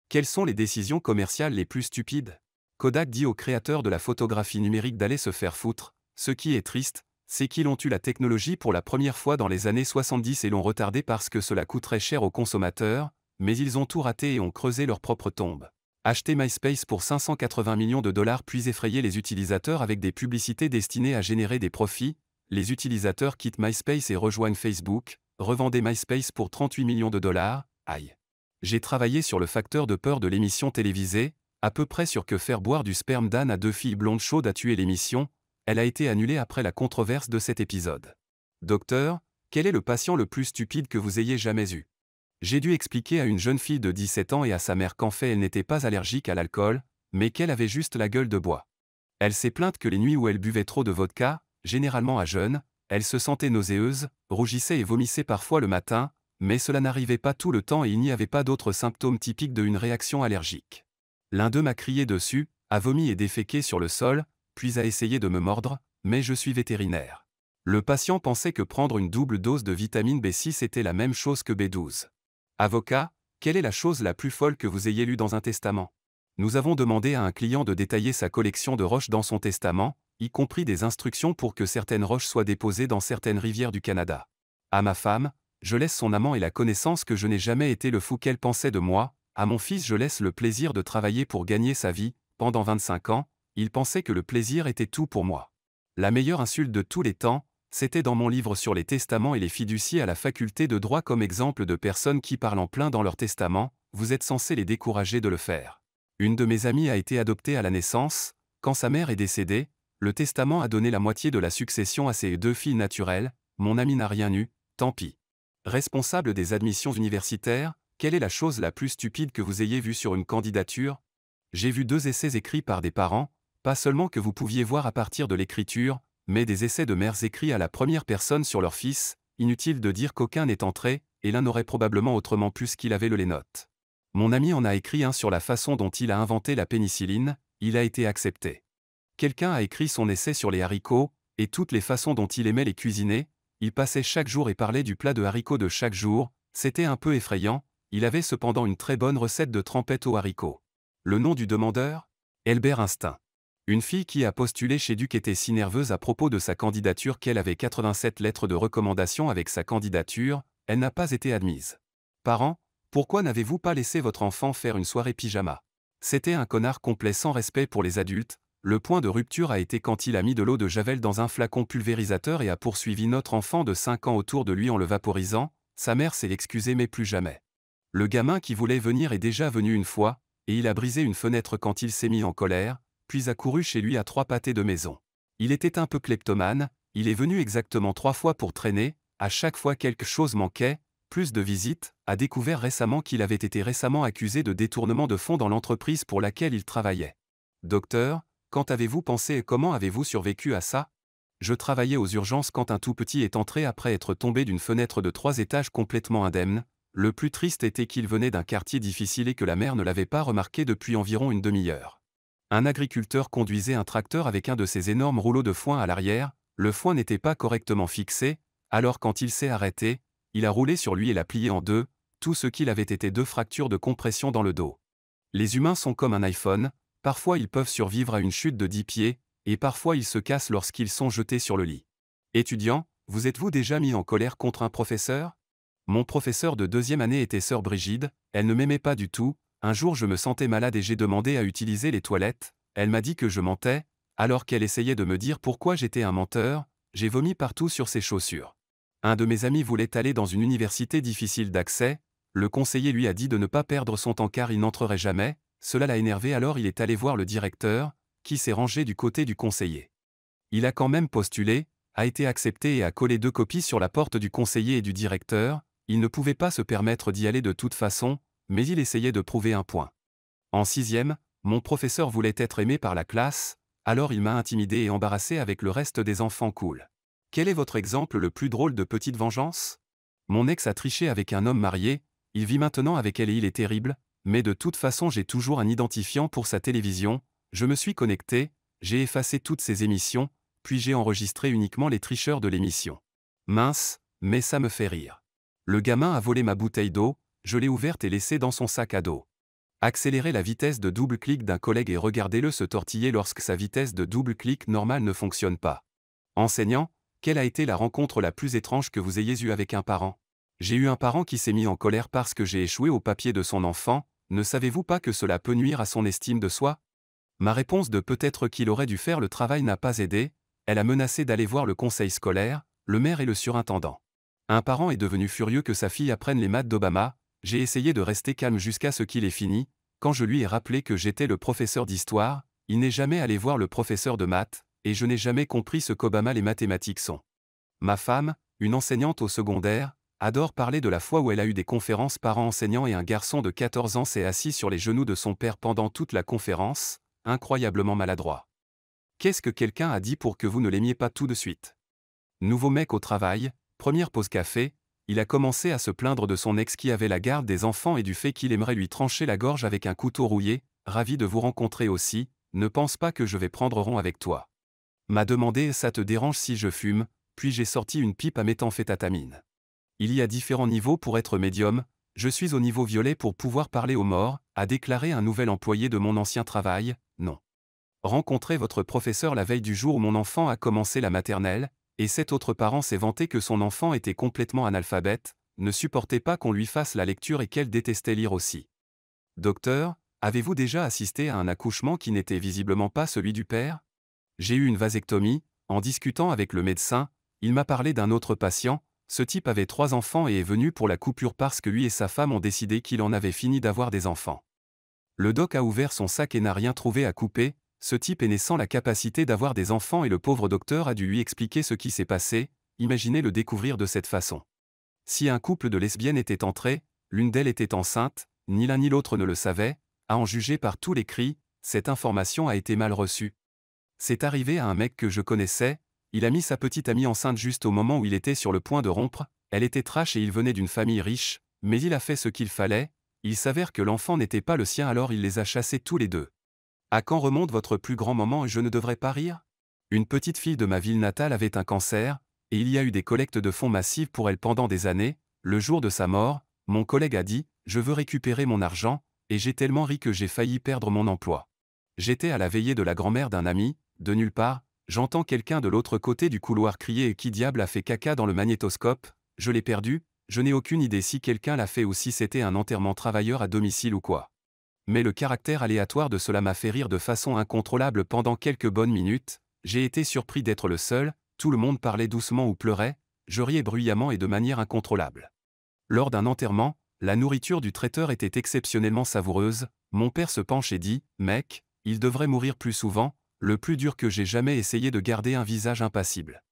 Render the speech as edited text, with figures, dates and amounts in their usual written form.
Quelles sont les décisions commerciales les plus stupides? Kodak dit aux créateurs de la photographie numérique d'aller se faire foutre. Ce qui est triste, c'est qu'ils ont eu la technologie pour la première fois dans les années 70 et l'ont retardée parce que cela coûterait cher aux consommateurs, mais ils ont tout raté et ont creusé leur propre tombe. Acheter MySpace pour 580 millions de dollars puis effrayer les utilisateurs avec des publicités destinées à générer des profits, les utilisateurs quittent MySpace et rejoignent Facebook, revendez MySpace pour 38 millions de dollars, aïe. J'ai travaillé sur le facteur de peur de l'émission télévisée, à peu près sûr que faire boire du sperme d'âne à deux filles blondes chaudes a tué l'émission, elle a été annulée après la controverse de cet épisode. Docteur, quel est le patient le plus stupide que vous ayez jamais eu? J'ai dû expliquer à une jeune fille de 17 ans et à sa mère qu'en fait elle n'était pas allergique à l'alcool, mais qu'elle avait juste la gueule de bois. Elle s'est plainte que les nuits où elle buvait trop de vodka, généralement à jeun, elle se sentait nauséeuse, rougissait et vomissait parfois le matin, mais cela n'arrivait pas tout le temps et il n'y avait pas d'autres symptômes typiques d'une réaction allergique. L'un d'eux m'a crié dessus, a vomi et déféqué sur le sol, puis a essayé de me mordre, mais je suis vétérinaire. Le patient pensait que prendre une double dose de vitamine B6 était la même chose que B12. Avocat, quelle est la chose la plus folle que vous ayez lue dans un testament? Nous avons demandé à un client de détailler sa collection de roches dans son testament, y compris des instructions pour que certaines roches soient déposées dans certaines rivières du Canada. À ma femme, je laisse son amant et la connaissance que je n'ai jamais été le fou qu'elle pensait de moi. À mon fils, je laisse le plaisir de travailler pour gagner sa vie. Pendant 25 ans, il pensait que le plaisir était tout pour moi. La meilleure insulte de tous les temps, c'était dans mon livre sur les testaments et les fiducies à la faculté de droit comme exemple de personnes qui parlent en plein dans leur testament, vous êtes censé les décourager de le faire. Une de mes amies a été adoptée à la naissance, quand sa mère est décédée, le testament a donné la moitié de la succession à ses deux filles naturelles, mon amie n'a rien eu, tant pis. Responsable des admissions universitaires, quelle est la chose la plus stupide que vous ayez vue sur une candidature? J'ai vu 2 essais écrits par des parents, pas seulement que vous pouviez voir à partir de l'écriture, mais des essais de mères écrits à la première personne sur leur fils, inutile de dire qu'aucun n'est entré, et l'un aurait probablement autrement pu ce qu'il avait les notes. Mon ami en a écrit un sur la façon dont il a inventé la pénicilline, il a été accepté. Quelqu'un a écrit son essai sur les haricots, et toutes les façons dont il aimait les cuisiner, il passait chaque jour et parlait du plat de haricots de chaque jour, c'était un peu effrayant, il avait cependant une très bonne recette de trempette aux haricots. Le nom du demandeur? Albert Einstein. Une fille qui a postulé chez Duc était si nerveuse à propos de sa candidature qu'elle avait 87 lettres de recommandation avec sa candidature, elle n'a pas été admise. Parents, pourquoi n'avez-vous pas laissé votre enfant faire une soirée pyjama? C'était un connard complet sans respect pour les adultes. Le point de rupture a été quand il a mis de l'eau de Javel dans un flacon pulvérisateur et a poursuivi notre enfant de 5 ans autour de lui en le vaporisant, sa mère s'est excusée mais plus jamais. Le gamin qui voulait venir est déjà venu une fois, et il a brisé une fenêtre quand il s'est mis en colère, puis a couru chez lui à 3 pâtés de maison. Il était un peu kleptomane, il est venu exactement 3 fois pour traîner, à chaque fois quelque chose manquait, plus de visites, a découvert récemment qu'il avait été récemment accusé de détournement de fonds dans l'entreprise pour laquelle il travaillait. Docteur, quand avez-vous pensé et comment avez-vous survécu à ça? Je travaillais aux urgences quand un tout petit est entré après être tombé d'une fenêtre de 3 étages complètement indemne. Le plus triste était qu'il venait d'un quartier difficile et que la mère ne l'avait pas remarqué depuis environ une demi-heure. Un agriculteur conduisait un tracteur avec un de ces énormes rouleaux de foin à l'arrière, le foin n'était pas correctement fixé, alors quand il s'est arrêté, il a roulé sur lui et l'a plié en deux, tout ce qu'il avait été 2 fractures de compression dans le dos. Les humains sont comme un iPhone, parfois ils peuvent survivre à une chute de 10 pieds, et parfois ils se cassent lorsqu'ils sont jetés sur le lit. Étudiant, vous êtes-vous déjà mis en colère contre un professeur? Mon professeur de 2e année était sœur Brigide, elle ne m'aimait pas du tout, un jour je me sentais malade et j'ai demandé à utiliser les toilettes, elle m'a dit que je mentais, alors qu'elle essayait de me dire pourquoi j'étais un menteur, j'ai vomi partout sur ses chaussures. Un de mes amis voulait aller dans une université difficile d'accès, le conseiller lui a dit de ne pas perdre son temps car il n'entrerait jamais, cela l'a énervé alors il est allé voir le directeur, qui s'est rangé du côté du conseiller. Il a quand même postulé, a été accepté et a collé 2 copies sur la porte du conseiller et du directeur, il ne pouvait pas se permettre d'y aller de toute façon, mais il essayait de prouver un point. En 6e, mon professeur voulait être aimé par la classe, alors il m'a intimidé et embarrassé avec le reste des enfants cool. Quel est votre exemple le plus drôle de petite vengeance? Mon ex a triché avec un homme marié, il vit maintenant avec elle et il est terrible, mais de toute façon j'ai toujours un identifiant pour sa télévision, je me suis connecté, j'ai effacé toutes ses émissions, puis j'ai enregistré uniquement les tricheurs de l'émission. Mince, mais ça me fait rire. Le gamin a volé ma bouteille d'eau, je l'ai ouverte et laissée dans son sac à dos. Accélérez la vitesse de double-clic d'un collègue et regardez-le se tortiller lorsque sa vitesse de double-clic normale ne fonctionne pas. Enseignant, quelle a été la rencontre la plus étrange que vous ayez eue avec un parent? J'ai eu un parent qui s'est mis en colère parce que j'ai échoué au papier de son enfant. Ne savez-vous pas que cela peut nuire à son estime de soi? Ma réponse de peut-être qu'il aurait dû faire le travail n'a pas aidé. Elle a menacé d'aller voir le conseil scolaire, le maire et le surintendant. Un parent est devenu furieux que sa fille apprenne les maths d'Obama. J'ai essayé de rester calme jusqu'à ce qu'il ait fini. Quand je lui ai rappelé que j'étais le professeur d'histoire, il n'est jamais allé voir le professeur de maths, et je n'ai jamais compris ce qu'Obama les mathématiques sont. Ma femme, une enseignante au secondaire, adore parler de la fois où elle a eu des conférences parents-enseignants et un garçon de 14 ans s'est assis sur les genoux de son père pendant toute la conférence, incroyablement maladroit. Qu'est-ce que quelqu'un a dit pour que vous ne l'aimiez pas tout de suite? Nouveau mec au travail, première pause café, il a commencé à se plaindre de son ex qui avait la garde des enfants et du fait qu'il aimerait lui trancher la gorge avec un couteau rouillé. Ravi de vous rencontrer aussi, ne pense pas que je vais prendre rond avec toi. M'a demandé ça te dérange si je fume, puis j'ai sorti une pipe à méthamphétamine. Il y a différents niveaux pour être médium, je suis au niveau violet pour pouvoir parler aux morts, a déclaré un nouvel employé de mon ancien travail, non. Rencontrez votre professeur la veille du jour où mon enfant a commencé la maternelle, et cet autre parent s'est vanté que son enfant était complètement analphabète, ne supportait pas qu'on lui fasse la lecture et qu'elle détestait lire aussi. Docteur, avez-vous déjà assisté à un accouchement qui n'était visiblement pas celui du père? J'ai eu une vasectomie, en discutant avec le médecin, il m'a parlé d'un autre patient, ce type avait 3 enfants et est venu pour la coupure parce que lui et sa femme ont décidé qu'il en avait fini d'avoir des enfants. Le doc a ouvert son sac et n'a rien trouvé à couper, ce type est né sans la capacité d'avoir des enfants et le pauvre docteur a dû lui expliquer ce qui s'est passé, imaginez le découvrir de cette façon. Si un couple de lesbiennes était entré, l'une d'elles était enceinte, ni l'un ni l'autre ne le savait, à en juger par tous les cris, cette information a été mal reçue. C'est arrivé à un mec que je connaissais, il a mis sa petite amie enceinte juste au moment où il était sur le point de rompre, elle était trash et il venait d'une famille riche, mais il a fait ce qu'il fallait, il s'avère que l'enfant n'était pas le sien alors il les a chassés tous les deux. À quand remonte votre plus grand moment et je ne devrais pas rire? Une petite fille de ma ville natale avait un cancer, et il y a eu des collectes de fonds massives pour elle pendant des années. Le jour de sa mort, mon collègue a dit « Je veux récupérer mon argent », et j'ai tellement ri que j'ai failli perdre mon emploi. J'étais à la veillée de la grand-mère d'un ami, de nulle part, j'entends quelqu'un de l'autre côté du couloir crier « Et qui diable a fait caca dans le magnétoscope? Je l'ai perdu, je n'ai aucune idée si quelqu'un l'a fait ou si c'était un enterrement travailleur à domicile ou quoi. » Mais le caractère aléatoire de cela m'a fait rire de façon incontrôlable pendant quelques bonnes minutes, j'ai été surpris d'être le seul, tout le monde parlait doucement ou pleurait, je riais bruyamment et de manière incontrôlable. Lors d'un enterrement, la nourriture du traiteur était exceptionnellement savoureuse, mon père se penche et dit « Mec, il devrait mourir plus souvent, le plus dur que j'ai jamais essayé de garder un visage impassible.